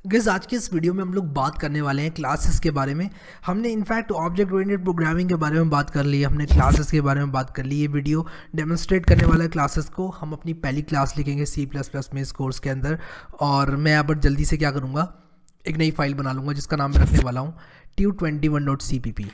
Guys आज के इस वीडियो में हम लोग बात करने वाले हैं क्लासेस के बारे में। हमने इनफैक्ट ऑब्जेक्ट ओरिएंटेड प्रोग्रामिंग के बारे में बात कर ली, हमने क्लासेस के बारे में बात कर ली। ये वीडियो डेमोन्स्ट्रेट करने वाला है क्लासेस को। हम अपनी पहली क्लास लिखेंगे C++ में इस कोर्स के अंदर, और मैं यहाँ पर जल्दी से क्या करूँगा, एक नई फाइल बना लूँगा जिसका नाम मैं रखने वाला हूँ tu21.cpp।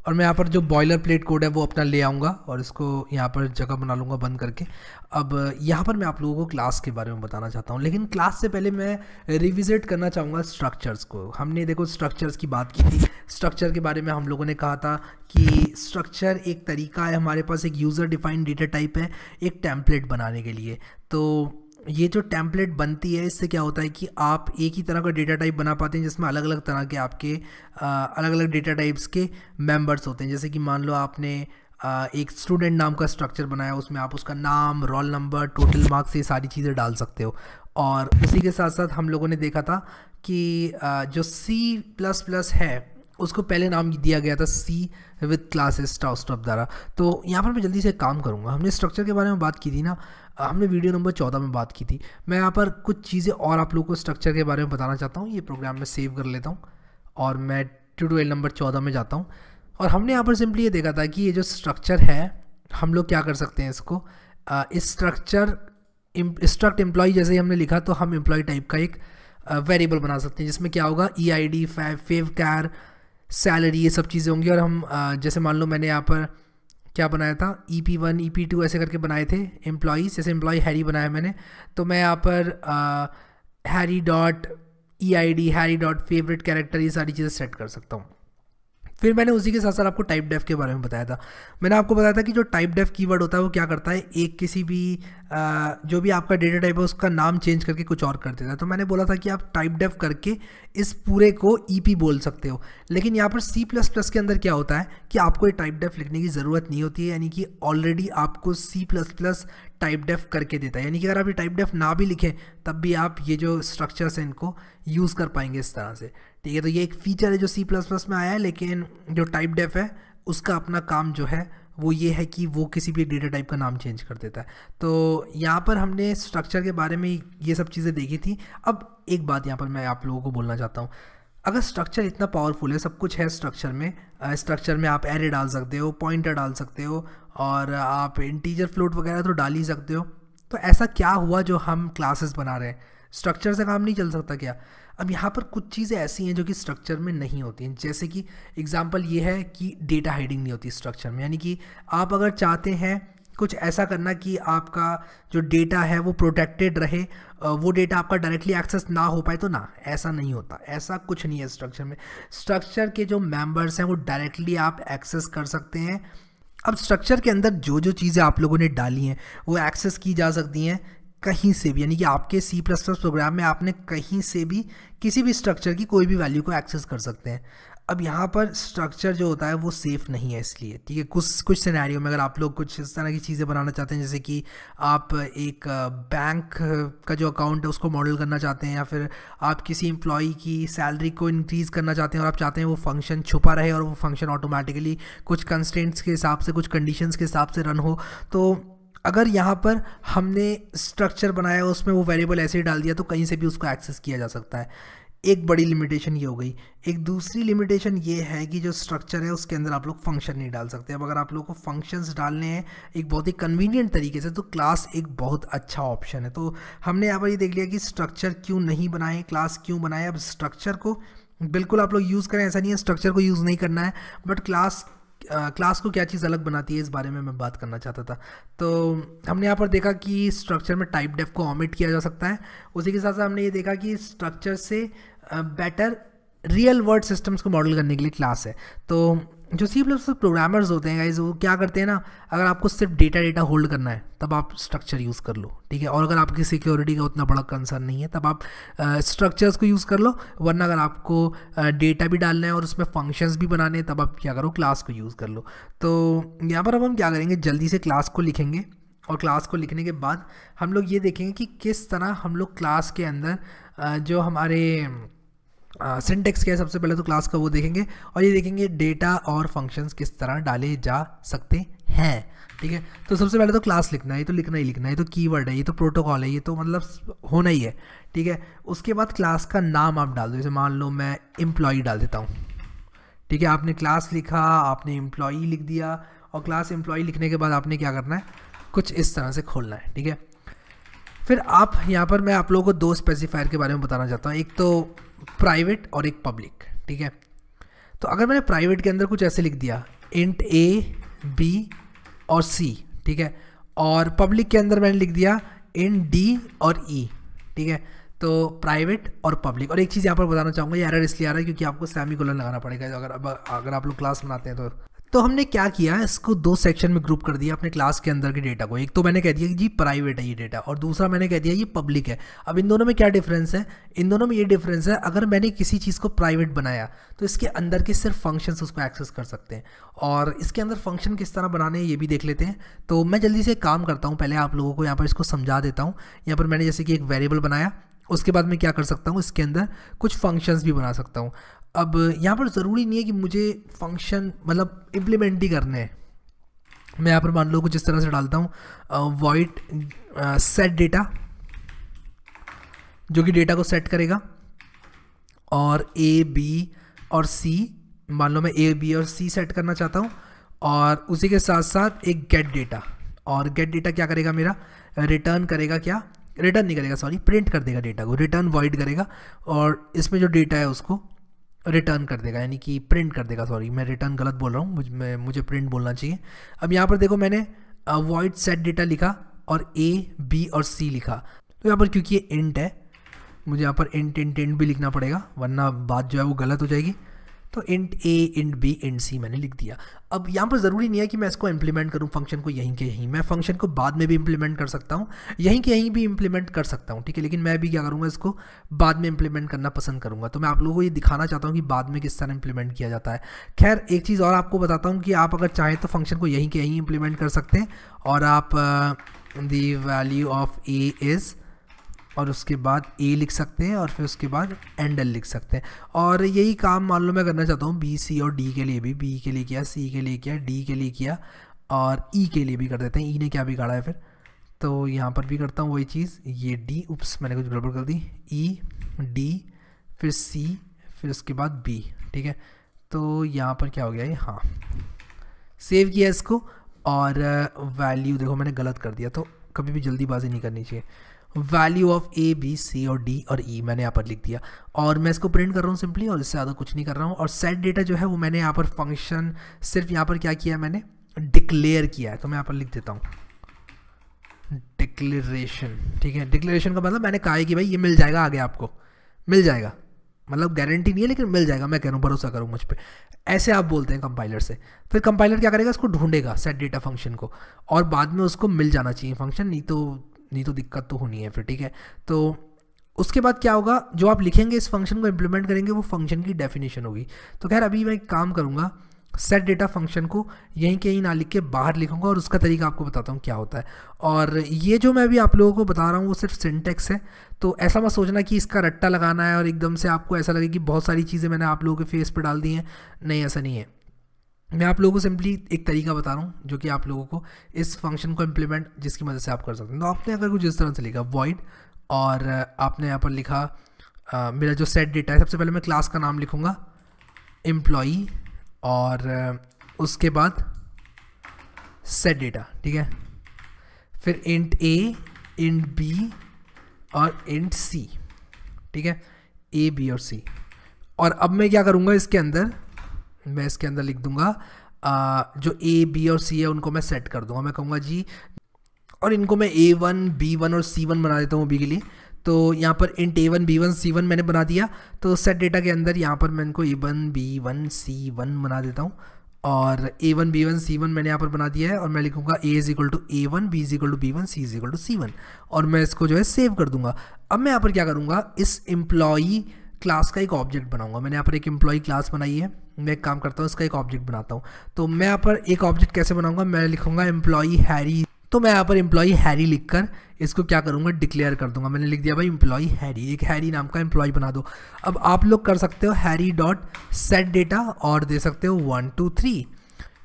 और मैं यहाँ पर जो बॉयलर प्लेट कोड है वो अपना ले आऊँगा और इसको यहाँ पर जगह बना लूँगा बंद करके। अब यहाँ पर मैं आप लोगों को क्लास के बारे में बताना चाहता हूँ, लेकिन क्लास से पहले मैं रिविजिट करना चाहूँगा स्ट्रक्चर्स को। हमने देखो स्ट्रक्चर्स की बात की थी। स्ट्रक्चर के बारे में हम लोगों ने कहा था कि स्ट्रक्चर एक तरीका है, हमारे पास एक यूज़र डिफाइंड डेटा टाइप है एक टेम्पलेट बनाने के लिए। तो ये जो टेम्पलेट बनती है इससे क्या होता है कि आप एक ही तरह का डेटा टाइप बना पाते हैं जिसमें अलग अलग तरह के आपके अलग अलग डेटा टाइप्स के मेंबर्स होते हैं। जैसे कि मान लो आपने एक स्टूडेंट नाम का स्ट्रक्चर बनाया, उसमें आप उसका नाम, रोल नंबर, टोटल मार्क्स, ये सारी चीज़ें डाल सकते हो। और उसी के साथ साथ हम लोगों ने देखा था कि जो C++ है उसको पहले नाम दिया गया था C विद क्लासेस स्टफ द्वारा। तो यहाँ पर मैं जल्दी से काम करूँगा। हमने स्ट्रक्चर के बारे में बात की थी ना, हमने वीडियो नंबर 14 में बात की थी। मैं यहाँ पर कुछ चीज़ें और आप लोगों को स्ट्रक्चर के बारे में बताना चाहता हूँ। ये प्रोग्राम में सेव कर लेता हूँ और मैं ट्यूटोरियल नंबर 14 में जाता हूँ। और हमने यहाँ पर सिंपली ये देखा था कि ये जो स्ट्रक्चर है हम लोग क्या कर सकते हैं इसको, इस स्ट्रक्ट एम्प्लॉय जैसे ही हमने लिखा तो हम एम्प्लॉय टाइप का एक वेरिएबल बना सकते हैं जिसमें क्या होगा EID, favcar, सैलरी, ये सब चीज़ें होंगी। और हम जैसे मान लो मैंने यहाँ पर क्या बनाया था, EP1 EP2 ऐसे करके बनाए थे एम्प्लॉईज़। जैसे एम्प्लॉय हैरी बनाया मैंने, तो मैं यहाँ पर हैरी.EID, हैरी.फेवरेट कैरेक्टर, ये सारी चीज़ें सेट कर सकता हूँ। फिर मैंने उसी के साथ साथ आपको टाइप डेफ के बारे में बताया था। मैंने आपको बताया था कि जो टाइप डेफ कीवर्ड होता है वो क्या करता है, एक किसी भी जो भी आपका डेटा टाइप है उसका नाम चेंज करके कुछ और कर देता है। तो मैंने बोला था कि आप टाइप डेफ करके इस पूरे को EP बोल सकते हो। लेकिन यहाँ पर C++ के अंदर क्या होता है कि आपको ये टाइप डेफ लिखने की ज़रूरत नहीं होती है, यानी कि ऑलरेडी आपको C++ टाइप डेफ करके देता है। यानी कि अगर आप ये टाइप डेफ ना भी लिखें तब भी आप ये जो स्ट्रक्चर्स हैं इनको यूज़ कर पाएंगे इस तरह से। ठीक है, तो ये एक फीचर है जो C++ में आया है, लेकिन जो टाइप डेफ है उसका अपना काम जो है वो ये है कि वो किसी भी डेटा टाइप का नाम चेंज कर देता है। तो यहाँ पर हमने स्ट्रक्चर के बारे में ये सब चीज़ें देखी थी। अब एक बात यहाँ पर मैं आप लोगों को बोलना चाहता हूँ, अगर स्ट्रक्चर इतना पावरफुल है, सब कुछ है स्ट्रक्चर में आप एरे डाल सकते हो, पॉइंटर डाल सकते हो, और आप इंटीजर फ्लोट वगैरह तो डाल ही सकते हो, तो ऐसा क्या हुआ जो हम क्लासेस बना रहे हैं, स्ट्रक्चर से काम नहीं चल सकता क्या? अब यहाँ पर कुछ चीज़ें ऐसी हैं जो कि स्ट्रक्चर में नहीं होती हैं। जैसे कि एग्जांपल ये है कि डेटा हाइडिंग नहीं होती स्ट्रक्चर में। यानी कि आप अगर चाहते हैं कुछ ऐसा करना कि आपका जो डेटा है वो प्रोटेक्टेड रहे, वो डेटा आपका डायरेक्टली एक्सेस ना हो पाए, तो ना, ऐसा नहीं होता, ऐसा कुछ नहीं है स्ट्रक्चर में। स्ट्रक्चर के जो मेंबर्स हैं वो डायरेक्टली आप एक्सेस कर सकते हैं। अब स्ट्रक्चर के अंदर जो जो चीज़ें आप लोगों ने डाली हैं वो एक्सेस की जा सकती हैं कहीं से भी। यानी कि आपके C++ प्रोग्राम में आपने कहीं से भी किसी भी स्ट्रक्चर की कोई भी वैल्यू को एक्सेस कर सकते हैं। अब यहाँ पर स्ट्रक्चर जो होता है वो सेफ़ नहीं है, इसलिए ठीक है। कुछ सिनेरियो में अगर आप लोग कुछ इस तरह की चीज़ें बनाना चाहते हैं, जैसे कि आप एक बैंक का जो अकाउंट है उसको मॉडल करना चाहते हैं, या फिर आप किसी एम्प्लॉई की सैलरी को इंक्रीज़ करना चाहते हैं और आप चाहते हैं वो फंक्शन छुपा रहे और वो फंक्शन ऑटोमेटिकली कुछ कंस्ट्रेंट्स के हिसाब से, कुछ कंडीशंस के हिसाब से रन हो, तो अगर यहाँ पर हमने स्ट्रक्चर बनाया उसमें वो वेरिएबल ऐसे ही डाल दिया तो कहीं से भी उसको एक्सेस किया जा सकता है। एक बड़ी लिमिटेशन ये हो गई। एक दूसरी लिमिटेशन ये है कि जो स्ट्रक्चर है उसके अंदर आप लोग फंक्शन नहीं डाल सकते। अब अगर आप लोगों को फंक्शंस डालने हैं एक बहुत ही कन्वीनियंट तरीके से, तो क्लास एक बहुत अच्छा ऑप्शन है। तो हमने यहाँ पर ये देख लिया कि स्ट्रक्चर क्यों नहीं बनाए, क्लास क्यों बनाए। अब स्ट्रक्चर को बिल्कुल आप लोग यूज़ करें, ऐसा नहीं है स्ट्रक्चर को यूज़ नहीं करना है, बट क्लास को क्या चीज़ अलग बनाती है इस बारे में मैं बात करना चाहता था। तो हमने यहाँ पर देखा कि स्ट्रक्चर में टाइप डेफ को ओमिट किया जा सकता है। उसी के साथ साथ हमने ये देखा कि स्ट्रक्चर से बेटर रियल वर्ल्ड सिस्टम्स को मॉडल करने के लिए क्लास है। तो जो C++ प्रोग्रामर्स होते हैं गाइस, वो क्या करते हैं ना, अगर आपको सिर्फ डेटा होल्ड करना है तब आप स्ट्रक्चर यूज़ कर लो, ठीक है। और अगर आपकी सिक्योरिटी का उतना बड़ा कंसर्न नहीं है तब आप स्ट्रक्चर्स को यूज़ कर लो। वरना अगर आपको डेटा भी डालना है और उसमें फंक्शंस भी बनाने हैं तब आप क्या करो, क्लास को यूज़ कर लो। तो यहाँ पर अब हम क्या करेंगे, जल्दी से क्लास को लिखेंगे, और क्लास को लिखने के बाद हम लोग ये देखेंगे कि किस तरह हम लोग क्लास के अंदर जो हमारे सिंटेक्स क्या है, सबसे पहले तो क्लास का वो देखेंगे, और ये देखेंगे डेटा और फंक्शंस किस तरह डाले जा सकते हैं। ठीक है, तो सबसे पहले तो क्लास लिखना है, ये तो लिखना ही लिखना है, ये तो कीवर्ड है, ये तो प्रोटोकॉल है, ये तो मतलब होना ही है। ठीक है, उसके बाद क्लास का नाम आप डाल दो, जैसे मान लो मैं एम्प्लॉई डाल देता हूँ। ठीक है, आपने क्लास लिखा, आपने एम्प्लॉई लिख दिया, और क्लास एम्प्लॉई लिखने के बाद आपने क्या करना है, कुछ इस तरह से खोलना है। ठीक है, फिर आप यहाँ पर मैं आप लोगों को दो स्पेसिफायर के बारे में बताना चाहता हूँ, एक तो प्राइवेट और एक पब्लिक। ठीक है, तो अगर मैंने प्राइवेट के अंदर कुछ ऐसे लिख दिया इंट ए बी और सी, ठीक है, और पब्लिक के अंदर मैंने लिख दिया इंट डी और ई। ठीक है, तो प्राइवेट और पब्लिक। और एक चीज़ यहाँ पर बताना चाहूँगा, ये एरर इसलिए आ रहा है क्योंकि आपको सेमीकोलन लगाना पड़ेगा अगर आप लोग क्लास बनाते हैं तो हमने क्या किया, इसको दो सेक्शन में ग्रुप कर दिया अपने क्लास के अंदर के डेटा को। एक तो मैंने कह दिया कि जी प्राइवेट है ये डेटा, और दूसरा मैंने कह दिया ये पब्लिक है। अब इन दोनों में क्या डिफरेंस है, इन दोनों में ये डिफरेंस है, अगर मैंने किसी चीज़ को प्राइवेट बनाया तो इसके अंदर के सिर्फ फंक्शंस उसको एक्सेस कर सकते हैं, और इसके अंदर फंक्शन किस तरह बनाने हैं ये भी देख लेते हैं। तो मैं जल्दी से काम करता हूँ, पहले आप लोगों को यहाँ पर इसको समझा देता हूँ। यहाँ पर मैंने जैसे कि एक वेरिएबल बनाया, उसके बाद मैं क्या कर सकता हूँ, इसके अंदर कुछ फंक्शंस भी बना सकता हूँ। अब यहाँ पर ज़रूरी नहीं है कि मुझे फंक्शन मतलब इम्प्लीमेंट ही करने हैं। मैं यहाँ पर मान लो कुछ इस तरह से डालता हूँ वॉइड सेट डेटा, जो कि डेटा को सेट करेगा, और ए बी और सी, मान लो मैं ए बी और सी सेट करना चाहता हूँ, और उसी के साथ साथ एक गेट डेटा। और गेट डेटा क्या करेगा, मेरा रिटर्न करेगा, क्या रिटर्न नहीं करेगा सॉरी, प्रिंट कर देगा डेटा को, रिटर्न वॉइड करेगा, और इसमें जो डेटा है उसको रिटर्न कर देगा, यानी कि प्रिंट कर देगा। सॉरी मैं रिटर्न गलत बोल रहा हूँ, मुझे प्रिंट बोलना चाहिए। अब यहाँ पर देखो मैंने वॉइड सेट डेटा लिखा और ए बी और सी लिखा, तो यहाँ पर क्योंकि ये इंट है मुझे यहाँ पर इंट भी लिखना पड़ेगा, वरना बात जो है वो गलत हो जाएगी। तो इंट ए इंट बी इंट सी मैंने लिख दिया। अब यहाँ पर ज़रूरी नहीं है कि मैं इसको इम्प्लीमेंट करूँ फंक्शन को यहीं के यहीं, मैं फंक्शन को बाद में भी इम्प्लीमेंट कर सकता हूँ, यहीं के यहीं भी इम्प्लीमेंट कर सकता हूँ। ठीक है, लेकिन मैं भी क्या करूँगा, इसको बाद में इम्प्लीमेंट करना पसंद करूँगा। तो मैं आप लोगों को ये दिखाना चाहता हूँ कि बाद में किस तरह इम्प्लीमेंट किया जाता है। खैर एक चीज़ और आपको बताता हूँ कि आप अगर चाहें तो फंक्शन को यहीं के यहीं इम्प्लीमेंट कर सकते हैं, और आप दी वैल्यू ऑफ ए इज़, और उसके बाद ए लिख सकते हैं, और फिर उसके बाद एंडल लिख सकते हैं। और यही काम मान लो मैं करना चाहता हूँ बी सी और डी के लिए भी, बी के लिए किया, सी के लिए किया, डी के लिए किया, और ई के लिए भी कर देते हैं। ई ने क्या बिगाड़ा है फिर, तो यहाँ पर भी करता हूँ वही चीज़, ये डी, उप्स मैंने कुछ गड़बड़ कर दी, ई डी फिर सी फिर उसके बाद बी। ठीक है, तो यहाँ पर क्या हो गया ये, हाँ सेव किया इसको, और वैल्यू देखो मैंने गलत कर दिया, तो कभी भी जल्दीबाजी नहीं करनी चाहिए। Value of A B C और डी और ई मैंने यहाँ पर लिख दिया, और मैं इसको प्रिंट कर रहा हूँ सिंपली, और इससे ज़्यादा कुछ नहीं कर रहा हूँ। और सेट डेटा जो है वो मैंने यहाँ पर फंक्शन सिर्फ यहाँ पर क्या किया है, मैंने डिक्लेयर किया है, तो मैं यहाँ पर लिख देता हूँ डिक्लेरेशन। ठीक है, डिक्लेरेशन का मतलब मैंने कहा है कि भाई ये मिल जाएगा, आगे आपको मिल जाएगा, मतलब गारंटी नहीं है लेकिन मिल जाएगा, मैं कह रहा हूँ भरोसा करूँ मुझ पर, ऐसे आप बोलते हैं कंपाइलर से। फिर कंपाइलर क्या करेगा, इसको ढूंढेगा सेट डेटा फंक्शन को, और बाद में उसको मिल जाना चाहिए फंक्शन, नहीं तो दिक्कत तो होनी है फिर। ठीक है, तो उसके बाद क्या होगा, जो आप लिखेंगे इस फंक्शन को इम्प्लीमेंट करेंगे वो फंक्शन की डेफिनेशन होगी। तो खैर अभी मैं एक काम करूँगा, सेट डेटा फंक्शन को यहीं कहीं ना लिख के बाहर लिखूंगा, और उसका तरीका आपको बताता हूँ क्या होता है। और ये जो मैं अभी आप लोगों को बता रहा हूँ वो सिर्फ सिंटेक्स है, तो ऐसा मत सोचना कि इसका रट्टा लगाना है और एकदम से आपको ऐसा लगे कि बहुत सारी चीज़ें मैंने आप लोगों के फेस पर डाल दी हैं। नहीं, ऐसा नहीं है, मैं आप लोगों को सिंपली एक तरीका बता रहा हूँ जो कि आप लोगों को इस फंक्शन को इम्प्लीमेंट जिसकी मदद से आप कर सकते हैं। तो आपने अगर कुछ इस तरह से लिखा वॉइड, और आपने यहाँ पर लिखा मेरा जो सेट डेटा है, सबसे पहले मैं क्लास का नाम लिखूँगा एम्प्लॉई, और उसके बाद सेट डेटा। ठीक है, फिर इंट ए इंट बी और इंट सी। ठीक है, ए बी और सी। और अब मैं क्या करूँगा, मैं इसके अंदर लिख दूंगा जो ए बी और सी है उनको मैं सेट कर दूंगा। मैं कहूँगा जी, और इनको मैं A1 B1 और C1 बना देता हूँ अभी के लिए। तो यहाँ पर इंट A1 B1 C1 मैंने बना दिया, तो सेट डेटा के अंदर यहाँ पर मैं इनको A1 B1 C1 बना देता हूँ, और A1 B1 C1 मैंने यहाँ पर बना दिया है, और मैं लिखूँगा A is equal to A1 B is equal to B1 C is equal to C1, और मैं इसको जो है सेव कर दूंगा। अब मैं यहाँ पर क्या करूँगा, इस एम्प्लॉई क्लास का एक ऑब्जेक्ट बनाऊंगा। मैंने यहाँ पर एक एम्प्लॉई क्लास बनाई है, मैं एक काम करता हूँ इसका एक ऑब्जेक्ट बनाता हूँ। तो मैं यहाँ पर एक ऑब्जेक्ट कैसे बनाऊंगा, मैं लिखूंगा एम्प्लॉई हैरी तो मैं यहाँ पर एम्प्लॉई हैरी लिखकर इसको क्या करूँगा, डिक्लेयर कर दूंगा। मैंने लिख दिया भाई एम्प्लॉई हैरी, एक हैरी नाम का एम्प्लॉय बना दो। अब आप लोग कर सकते हो हैरी डॉट सेट डेटा और दे सकते हो 1 2 3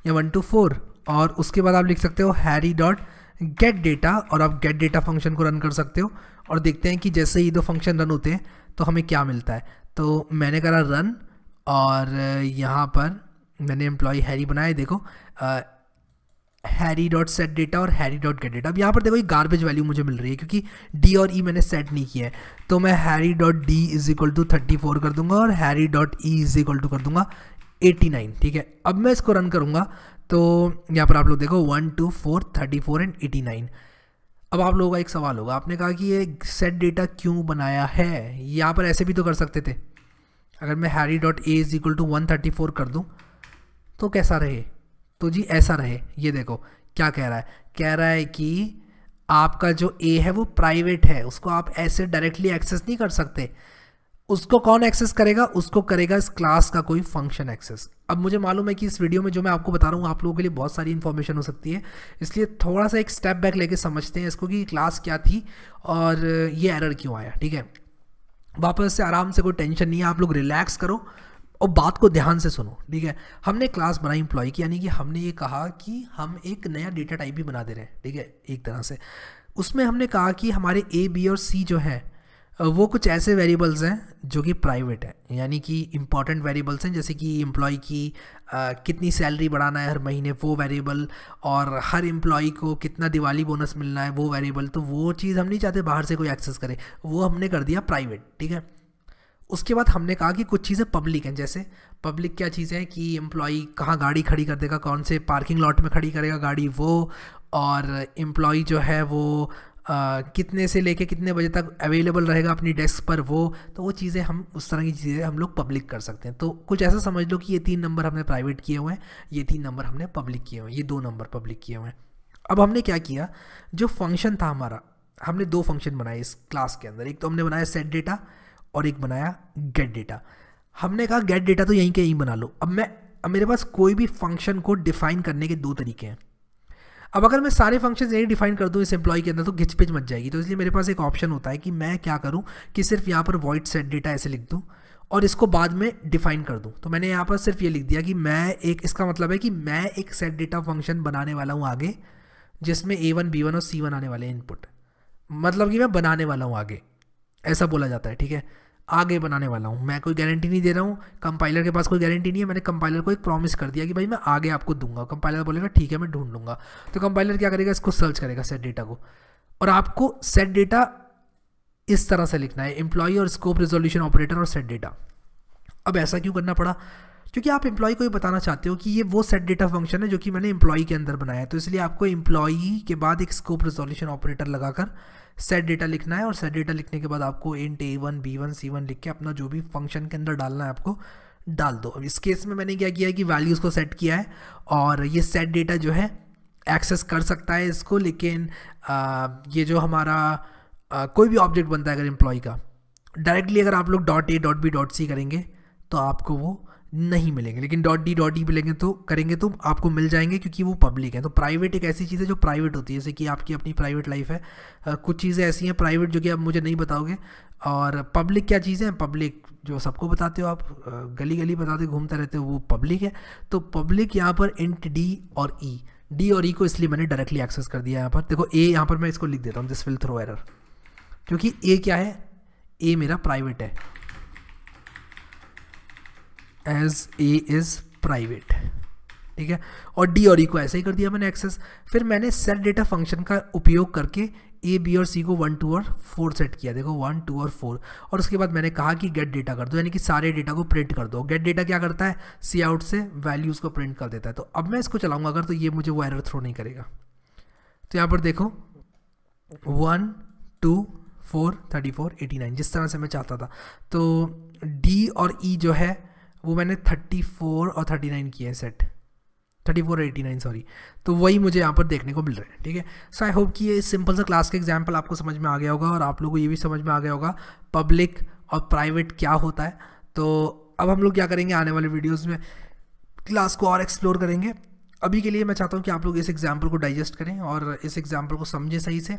या 1 2 4, और उसके बाद आप लिख सकते हो हैरी डॉट गेट डेटा, और आप गेट डेटा फंक्शन को रन कर सकते हो और देखते हैं कि जैसे ही दो फंक्शन रन होते हैं तो हमें क्या मिलता है। तो मैंने करा रन और यहाँ पर मैंने एम्प्लॉय हैरी बनाया, देखो हैरी डॉट सेट डेटा और हैरी डॉट गेट डेटा। अब यहाँ पर देखो ये गार्बेज वैल्यू मुझे मिल रही है क्योंकि डी और ई मैंने सेट नहीं किया है, तो मैं Harry dot D is equal to 34 कर दूंगा और Harry dot E is equal to कर दूंगा 89, ठीक है। अब मैं इसको रन करूँगा तो यहाँ पर आप लोग देखो 1 2 4 34 एंड 89। अब आप लोगों का एक सवाल होगा, आपने कहा कि ये सेट डेटा क्यों बनाया है, यहाँ पर ऐसे भी तो कर सकते थे। अगर मैं Harry dot A is equal to 134 कर दूँ तो कैसा रहे, तो जी ऐसा रहे। ये देखो क्या कह रहा है कि आपका जो ए है वो प्राइवेट है, उसको आप ऐसे डायरेक्टली एक्सेस नहीं कर सकते। उसको कौन एक्सेस करेगा, उसको करेगा इस क्लास का कोई फंक्शन एक्सेस। अब मुझे मालूम है कि इस वीडियो में जो मैं आपको बता रहा हूँ आप लोगों के लिए बहुत सारी इन्फॉर्मेशन हो सकती है, इसलिए थोड़ा सा एक स्टेप बैक लेके समझते हैं इसको कि क्लास क्या थी और ये एरर क्यों आया, ठीक है। वापस से आराम से, कोई टेंशन नहीं है, आप लोग रिलैक्स करो और बात को ध्यान से सुनो, ठीक है। हमने क्लास बनाई एम्प्लॉय की, यानी कि हमने ये कहा कि हम एक नया डेटा टाइप भी बना दे रहे हैं, ठीक है, एक तरह से। उसमें हमने कहा कि हमारे ए बी और सी जो है वो कुछ ऐसे वेरिएबल्स हैं जो कि प्राइवेट है, यानी कि इंपॉर्टेंट वेरिएबल्स हैं, जैसे कि एम्प्लॉय की कितनी सैलरी बढ़ाना है हर महीने वो वेरिएबल, और हर एम्प्लॉय को कितना दिवाली बोनस मिलना है वो वेरिएबल। तो वो चीज़ हम नहीं चाहते बाहर से कोई एक्सेस करे, वो हमने कर दिया प्राइवेट, ठीक है। उसके बाद हमने कहा कि कुछ चीज़ें पब्लिक हैं, जैसे पब्लिक क्या चीज़ें हैं कि एम्प्लॉय कहाँ गाड़ी खड़ी कर देगा, कौन से पार्किंग लॉट में खड़ी करेगा गाड़ी वो, और एम्प्लॉय जो है वो कितने से लेके कितने बजे तक अवेलेबल रहेगा अपनी डेस्क पर वो। तो वो चीज़ें हम, उस तरह की चीज़ें हम लोग पब्लिक कर सकते हैं। तो कुछ ऐसा समझ लो कि ये 3 नंबर हमने प्राइवेट किए हुए हैं, ये 3 नंबर हमने पब्लिक किए हुए हैं, ये 2 नंबर पब्लिक किए हुए हैं। अब हमने क्या किया, जो फंक्शन था हमारा, हमने 2 फंक्शन बनाए इस क्लास के अंदर। एक तो हमने बनाया सेट डेटा और एक बनाया गेट डेटा। हमने कहा गेट डेटा तो यहीं के यहीं बना लो। अब मेरे पास कोई भी फंक्शन को डिफाइन करने के 2 तरीके हैं। अब अगर मैं सारे फंक्शंस यही डिफाइन कर दूं इस एम्प्लॉय के अंदर तो घिचपिच मच जाएगी, तो इसलिए मेरे पास एक ऑप्शन होता है कि मैं क्या करूं कि सिर्फ यहाँ पर वॉइड सेट डेटा ऐसे लिख दूं और इसको बाद में डिफाइन कर दूं। तो मैंने यहाँ पर सिर्फ ये लिख दिया कि मैं एक, इसका मतलब है कि मैं एक सेट डेटा फंक्शन बनाने वाला हूँ आगे, जिसमें A1 B1 और C1 आने वाले हैं इनपुट, मतलब कि मैं बनाने वाला हूँ आगे, ऐसा बोला जाता है, ठीक है। आगे बनाने वाला हूँ, मैं कोई गारंटी नहीं दे रहा हूँ, कंपाइलर के पास कोई गारंटी नहीं है। मैंने कंपाइलर को एक प्रॉमिस कर दिया कि भाई मैं आगे आपको दूंगा। कंपाइलर बोलेगा ठीक है मैं ढूंढ लूँगा, तो कंपाइलर क्या करेगा, इसको सर्च करेगा सेट डेटा को, और आपको सेट डेटा इस तरह से लिखना है, एम्प्लॉय और स्कोप रिजोल्यूशन ऑपरेटर और सेट डेटा। अब ऐसा क्यों करना पड़ा, क्योंकि आप एम्प्लॉय को ये बताना चाहते हो कि ये वो सेट डेटा फंक्शन है जो कि मैंने एम्प्लॉय के अंदर बनाया है, तो इसलिए आपको एम्प्लॉय के बाद एक स्कोप रिजोल्यूशन ऑपरेटर लगाकर सेट डेटा लिखना है, और सेट डेटा लिखने के बाद आपको इंट A1 B1 C1 लिख के अपना जो भी फंक्शन के अंदर डालना है आपको डाल दो। अब इस केस में मैंने क्या किया है कि वैल्यूज़ को सेट किया है, और ये सेट डेटा जो है एक्सेस कर सकता है इसको, लेकिन ये जो हमारा कोई भी ऑब्जेक्ट बनता है अगर एम्प्लॉय का, डायरेक्टली अगर आप लोग .a.b.c करेंगे तो आपको वो नहीं मिलेंगे, लेकिन .d.e मिलेंगे तो करेंगे तो आपको मिल जाएंगे, क्योंकि वो पब्लिक है। तो प्राइवेट एक ऐसी चीज़ है जो प्राइवेट होती है, जैसे कि आपकी अपनी प्राइवेट लाइफ है, कुछ चीज़ें ऐसी हैं प्राइवेट जो कि आप मुझे नहीं बताओगे। और पब्लिक क्या चीज़ें हैं, पब्लिक जो सबको बताते हो आप, गली गली बताते घूमते रहते हो, वो पब्लिक है। तो पब्लिक यहाँ पर इंट डी और ई को इसलिए मैंने डायरेक्टली एक्सेस कर दिया। यहाँ पर देखो ए, यहाँ पर मैं इसको लिख देता हूँ दिस विल थ्रो एरर, क्योंकि ए क्या है, ए मेरा प्राइवेट है, एज ए इज़ प्राइवेट, ठीक है। और डी और ई को ऐसे ही कर दिया मैंने एक्सेस। फिर मैंने सेट डेटा फंक्शन का उपयोग करके ए बी और सी को 1 2 और 4 सेट किया, देखो 1 2 और 4। और उसके बाद मैंने कहा कि गेट डेटा कर दो, यानी कि सारे डेटा को प्रिंट कर दो। गेट डेटा क्या करता है, सी आउट से वैल्यूज़ को प्रिंट कर देता है। तो अब मैं इसको चलाऊंगा अगर, तो ये मुझे वो एरर थ्रो नहीं करेगा। तो यहाँ पर देखो 1 2 4 34 89 जिस तरह से मैं चाहता था। तो डी और ई जो है वो मैंने 34 और 39 किए हैं सेट, 34 और 89 सॉरी। तो वही मुझे यहाँ पर देखने को मिल रहा है, ठीक है। सो आई होप कि ये सिंपल सा क्लास का एग्जांपल आपको समझ में आ गया होगा, और आप लोगों को ये भी समझ में आ गया होगा पब्लिक और प्राइवेट क्या होता है। तो अब हम लोग क्या करेंगे, आने वाले वीडियोज़ में क्लास को और एक्सप्लोर करेंगे, अभी के लिए मैं चाहता हूँ कि आप लोग इस एग्जाम्पल को डाइजेस्ट करें और इस एग्जाम्पल को समझें सही से,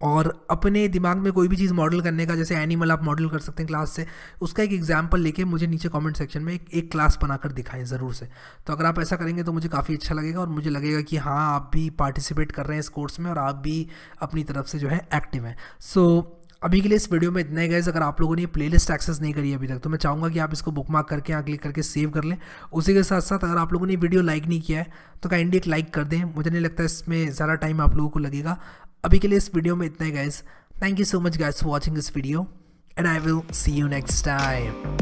और अपने दिमाग में कोई भी चीज़ मॉडल करने का, जैसे एनिमल आप मॉडल कर सकते हैं क्लास से, उसका एक एग्जाम्पल लेके मुझे नीचे कमेंट सेक्शन में एक क्लास बनाकर दिखाएं ज़रूर से। तो अगर आप ऐसा करेंगे तो मुझे काफ़ी अच्छा लगेगा और मुझे लगेगा कि हाँ आप भी पार्टिसिपेट कर रहे हैं इस कोर्स में और आप भी अपनी तरफ से जो है एक्टिव हैं। सो अभी के लिए इस वीडियो में इतना ही गाइस। अगर आप लोगों ने ये प्लेलिस्ट एक्सेस नहीं करी अभी तक तो मैं चाहूँगा कि आप इसको बुकमार्क करके यहाँ क्लिक करके सेव कर लें। उसी के साथ साथ अगर आप लोगों ने वीडियो लाइक नहीं किया है तो काइंडली एक लाइक कर दें, मुझे नहीं लगता इसमें ज़्यादा टाइम आप लोगों को लगेगा। अभी के लिए इस वीडियो में इतना ही guys. Thank you so much guys for watching this video and I will see you next time.